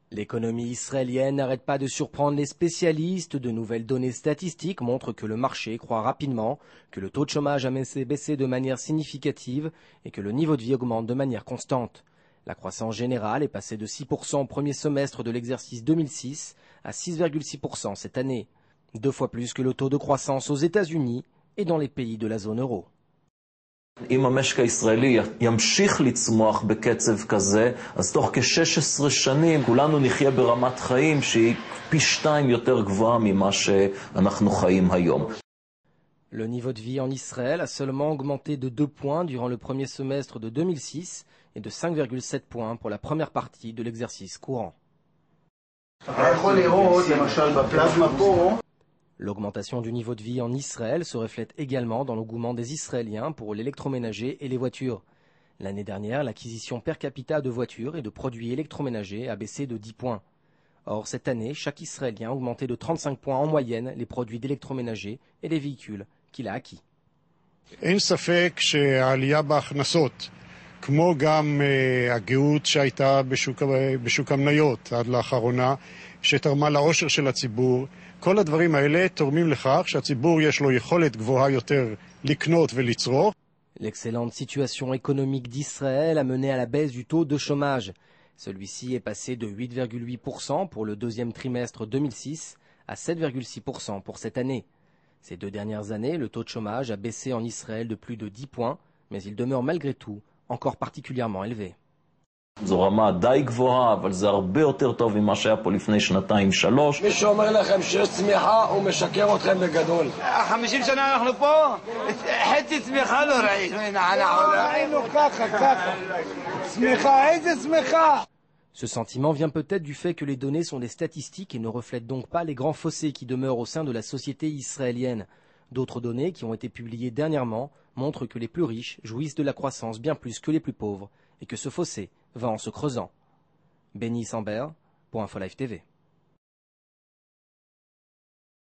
L'économie israélienne n'arrête pas de surprendre les spécialistes. De nouvelles données statistiques montrent que le marché croît rapidement, que le taux de chômage a baissé de manière significative et que le niveau de vie augmente de manière constante. La croissance générale est passée de 6% au premier semestre de l'exercice 2006 à 6,6% cette année, 2 fois plus que le taux de croissance aux États-Unis et dans les pays de la zone euro. אם המשק הישראלי ימשיך לצמוח בקצב כזה, אז תוך כ-16 שנים כולנו נחיה ברמת חיים שהיא פי 2 יותר גבוהה ממה שאנחנו חיים היום. Le niveau de vie en Israël a seulement augmenté de 2 points durant le premier semestre de 2006 et de 5,7 points pour la première partie de l'exercice courant. L'augmentation du niveau de vie en Israël se reflète également dans l'engouement des Israéliens pour l'électroménager et les voitures. L'année dernière, l'acquisition per capita de voitures et de produits électroménagers a baissé de 10 points. Or, cette année, chaque Israélien a augmenté de 35 points en moyenne les produits d'électroménager et les véhicules qu'il a acquis. אין ספק שהעלייה בהכנסות, כמו גם הגאות שהייתה בשוק המניות עד לאחרונה, שתרמה לעושר של הציבור, כל הדברים האלה תורמים לכך שהציבור יש לו יכולת גבוהה יותר לקנות ולצרוך. L'excellente situation économique d'Israël a mené à la baisse du taux de chômage. Celui-ci est passé de 8,8% pour le deuxième trimestre 2006 à 7,6% pour cette année. Ces 2 dernières années, le taux de chômage a baissé en Israël de plus de 10 points, mais il demeure malgré tout encore particulièrement élevé. זו רמה די גבוהה, אבל זה הרבה יותר טוב ממה שהיה פה לפני 2-3. מי שאומר לכם שיש צמיחה, הוא משקר אתכם בגדול. 50 שנה אנחנו פה, חצי צמיחה לא ראינו. אנחנו ראינו ככה. צמיחה, איזה צמיחה? Ce sentiment vient peut-être du fait que les données sont des statistiques et ne reflètent donc pas les grands fossés qui demeurent au sein de la société israélienne. D'autres données qui ont été publiées dernièrement montrent que les plus riches jouissent de la croissance bien plus que les plus pauvres et que ce fossé va en se creusant. Benny Sambert pour InfoLife TV.